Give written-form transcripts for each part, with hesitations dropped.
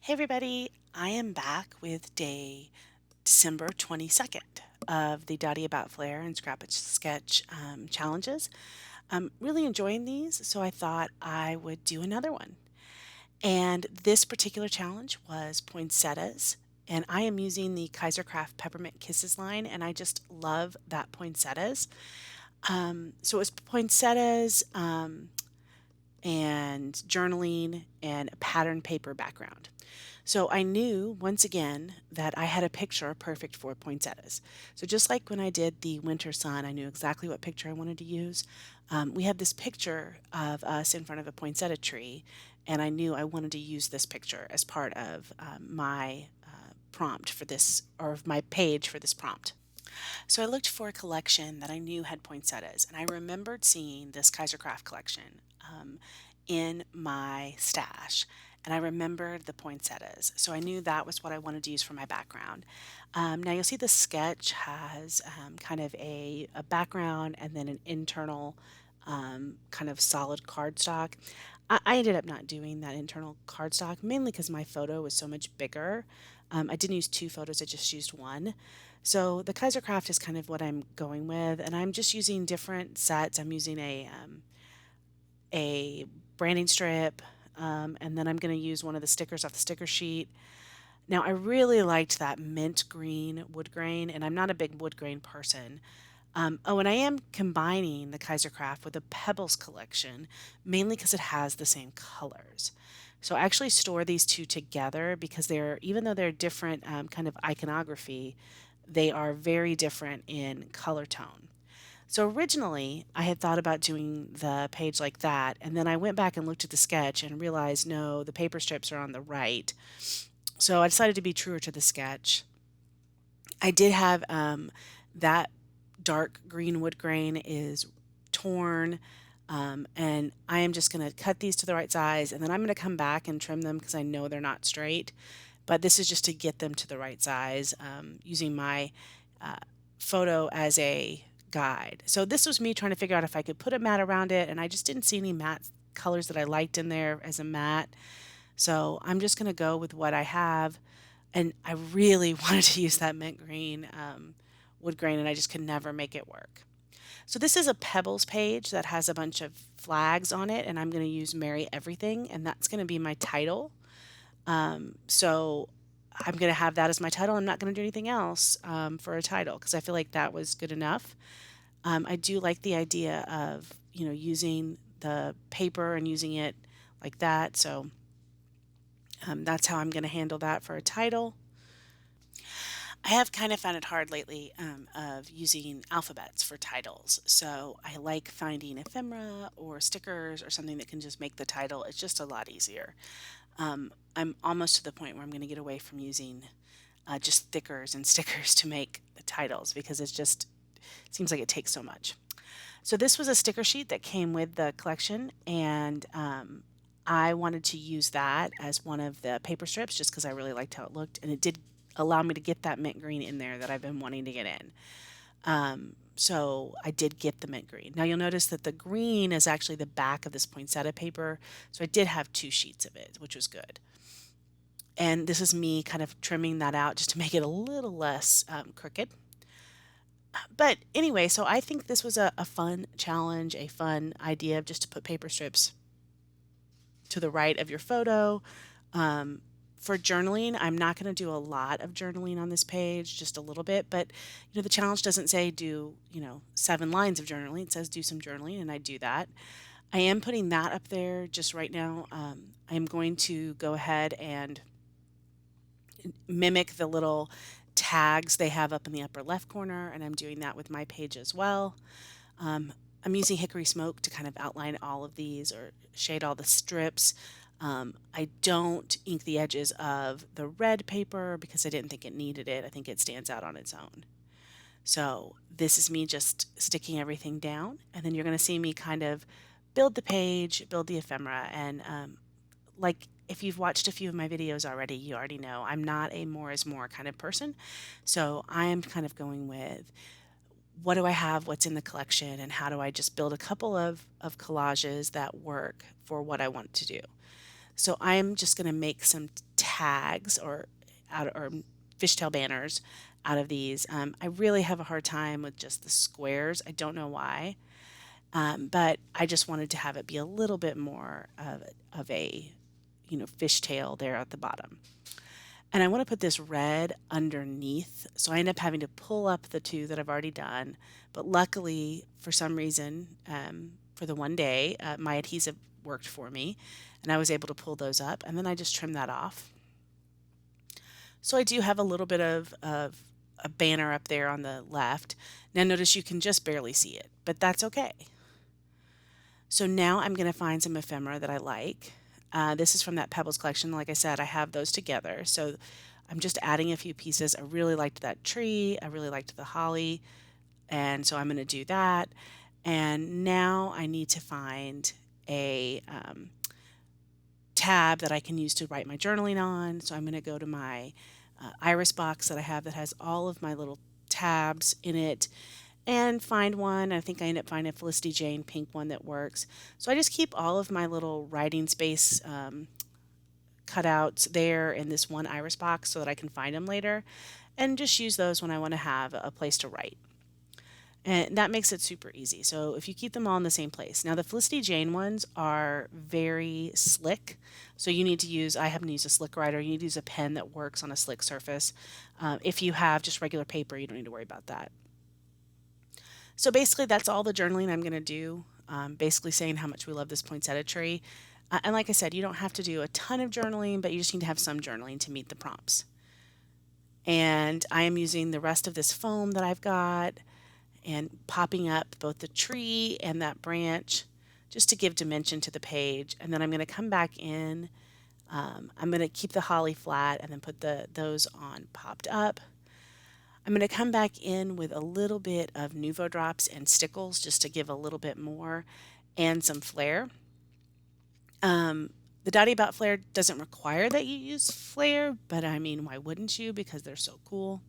Hey everybody, I am back with day December 22nd of the Dotty About Flair and Scrap a Sketch challenges. I'm really enjoying these, so I thought I would do another one. And this particular challenge was poinsettias, and I am using the Kaisercraft Peppermint Kisses line, and I just love that poinsettias. So it was poinsettias and journaling and a pattern paper background. So I knew once again that I had a picture perfect for poinsettias. So just like when I did the winter sun, I knew exactly what picture I wanted to use. We have this picture of us in front of a poinsettia tree, and I knew I wanted to use this picture as part of my prompt for this, or my page for this prompt. So I looked for a collection that I knew had poinsettias, and I remembered seeing this Kaisercraft collection in my stash. And I remembered the poinsettias, so I knew that was what I wanted to use for my background. Now you'll see the sketch has kind of a background and then an internal kind of solid cardstock. I ended up not doing that internal cardstock mainly because my photo was so much bigger. I didn't use two photos, I just used one. So the Kaisercraft is kind of what I'm going with, and I'm just using different sets. I'm using a branding strip, and then I'm going to use one of the stickers off the sticker sheet. Now, I really liked that mint green wood grain, and I'm not a big wood grain person. Oh, and I am combining the Kaisercraft with a Pebbles collection, mainly because it has the same colors. So I actually store these two together because they're, even though they're different kind of iconography, they are very different in color tone. So originally, I had thought about doing the page like that, and then I went back and looked at the sketch and realized no, the paper strips are on the right. So I decided to be truer to the sketch. I did have that dark green wood grain is torn, and I am just going to cut these to the right size, and then I'm going to come back and trim them because I know they're not straight. But this is just to get them to the right size, using my photo as a guide. So this was me trying to figure out if I could put a mat around it, and I just didn't see any matte colors that I liked in there as a mat. So I'm just going to go with what I have. And I really wanted to use that mint green wood grain, and I just could never make it work. So this is a Pebbles page that has a bunch of flags on it, and I'm going to use Merry Everything, and that's going to be my title. So I'm going to have that as my title. I'm not going to do anything else for a title because I feel like that was good enough. I do like the idea of, using the paper and using it like that. So that's how I'm going to handle that for a title. I have kind of found it hard lately of using alphabets for titles. So I like finding ephemera or stickers or something that can just make the title. It's just a lot easier. I'm almost to the point where I'm going to get away from using just stickers and stickers to make the titles because it seems like it takes so much. So this was a sticker sheet that came with the collection, and I wanted to use that as one of the paper strips just because I really liked how it looked, and it did allow me to get that mint green in there that I've been wanting to get in. So I did get the mint green. Now you'll notice that the green is actually the back of this poinsettia paper, so I did have two sheets of it, which was good. And this is me kind of trimming that out just to make it a little less crooked. But anyway, so I think this was a fun challenge, a fun idea of just to put paper strips to the right of your photo. For journaling, I'm not going to do a lot of journaling on this page, just a little bit, but the challenge doesn't say do, 7 lines of journaling. It says do some journaling, and I do that. I am putting that up there just right now. I am going to go ahead and mimic the little tags they have up in the upper left corner, and I'm doing that with my page as well. I'm using hickory smoke to kind of outline all of these or shade all the strips. I don't ink the edges of the red paper because I didn't think it needed it. I think it stands out on its own. So this is me just sticking everything down, and then you're going to see me kind of build the page, build the ephemera, and like if you've watched a few of my videos already, you already know I'm not a more is more kind of person. So I am kind of going with what do I have, what's in the collection, and how do I just build a couple of collages that work for what I want to do. So I'm just going to make some tags or fishtail banners out of these. I really have a hard time with just the squares. I don't know why, but I just wanted to have it be a little bit more of a fishtail there at the bottom. And I want to put this red underneath, so I end up having to pull up the two that I've already done. But luckily, for some reason, for the one day, my adhesive worked for me, and I was able to pull those up, and then I just trim that off. So I do have a little bit of a banner up there on the left. Now notice you can just barely see it, but that's okay. So now I'm going to find some ephemera that I like. This is from that Pebbles collection. Like I said, I have those together. So I'm just adding a few pieces. I really liked that tree. I really liked the holly. And so I'm going to do that. And now I need to find a tab that I can use to write my journaling on. So I'm going to go to my iris box that I have that has all of my little tabs in it and find one. I think I end up finding a Felicity Jane pink one that works. So I just keep all of my little writing space cutouts there in this one iris box so that I can find them later and just use those when I want to have a place to write. And that makes it super easy. So if you keep them all in the same place. Now the Felicity Jane ones are very slick. So you need to use, I happen to use a slick writer. You need to use a pen that works on a slick surface. If you have just regular paper, you don't need to worry about that. So basically that's all the journaling I'm going to do. Basically saying how much we love this poinsettia tree. And like I said, you don't have to do a ton of journaling, but you just need to have some journaling to meet the prompts. And I am using the rest of this foam that I've got and popping up both the tree and that branch just to give dimension to the page. And then I'm going to come back in. I'm going to keep the holly flat and then put those on popped up. I'm going to come back in with a little bit of Nuvo drops and stickles just to give a little bit more and some flair. The Dotty About Flair doesn't require that you use flair, but I mean, why wouldn't you? Because they're so cool.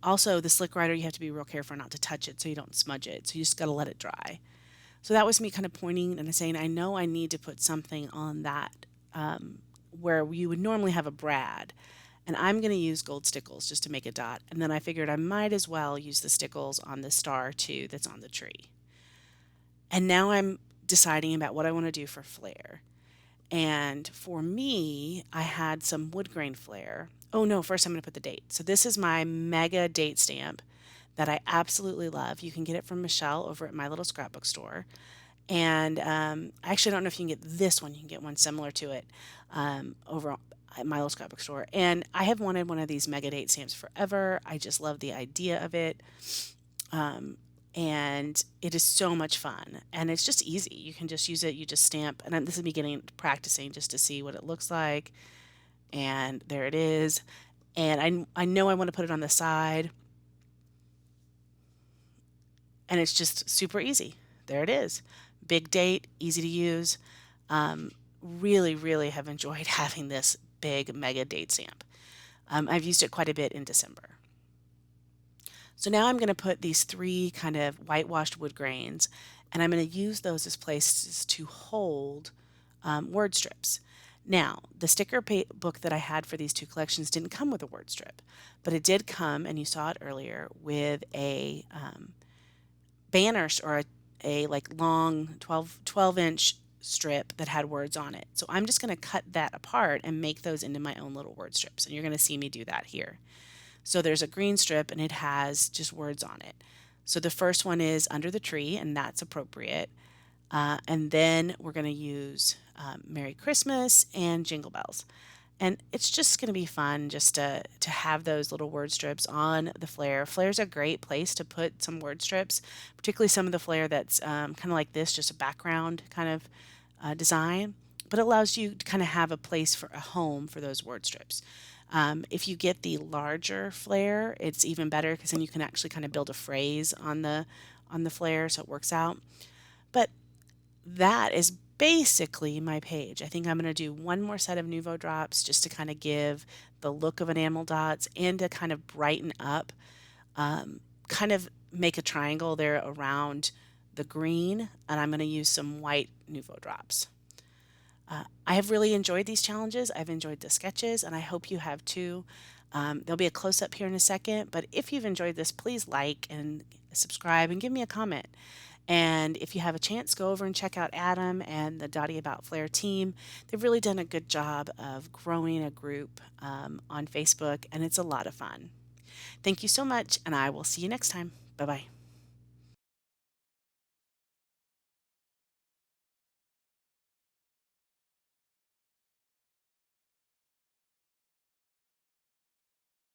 Also, the slick writer, you have to be real careful not to touch it so you don't smudge it. So you just got to let it dry. So that was me kind of pointing and saying, I know I need to put something on that where you would normally have a brad. And I'm going to use gold stickles just to make a dot. And then I figured I might as well use the stickles on the star too that's on the tree. And now I'm deciding about what I want to do for flair. And for me, I had some wood grain flair. Oh no, first I'm going to put the date. So this is my mega date stamp that I absolutely love. You can get it from Michelle over at My Little Scrapbook Store. And I actually don't know if you can get this one. You can get one similar to it over at My Little Scrapbook Store. And I have wanted one of these mega date stamps forever. I just love the idea of it. And it is so much fun. And it's just easy. You can just use it. You just stamp. And this is me getting practicing just to see what it looks like. And there it is. And I know I want to put it on the side. And it's just super easy. There it is. Big date, easy to use. Really, really have enjoyed having this big mega date stamp. I've used it quite a bit in December. So now I'm going to put these three kind of whitewashed wood grains, and I'm going to use those as places to hold word strips. Now, the sticker book that I had for these two collections didn't come with a word strip, but it did come, and you saw it earlier, with a banner or a like long 12-inch strip that had words on it. So I'm just going to cut that apart and make those into my own little word strips, and you're going to see me do that here. So there's a green strip and it has just words on it. So the first one is Under the Tree, and that's appropriate. And then we're going to use Merry Christmas and Jingle Bells. And it's just going to be fun just to have those little word strips on the flair. Flair's a great place to put some word strips, particularly some of the flair that's kind of like this, just a background kind of design. But it allows you to kind of have a place for a home for those word strips. If you get the larger flair, it's even better because then you can actually kind of build a phrase on the flair, so it works out. But that is basically my page. I think I'm going to do one more set of Nuvo drops just to kind of give the look of enamel dots and to kind of brighten up, kind of make a triangle there around the green, and I'm going to use some white Nuvo drops. I have really enjoyed these challenges. I've enjoyed the sketches, and I hope you have too. There'll be a close up here in a second, but if you've enjoyed this, please like and subscribe and give me a comment. And if you have a chance, go over and check out Adam and the Dottie About Flair team. They've really done a good job of growing a group on Facebook, and it's a lot of fun. Thank you so much, and I will see you next time. Bye bye.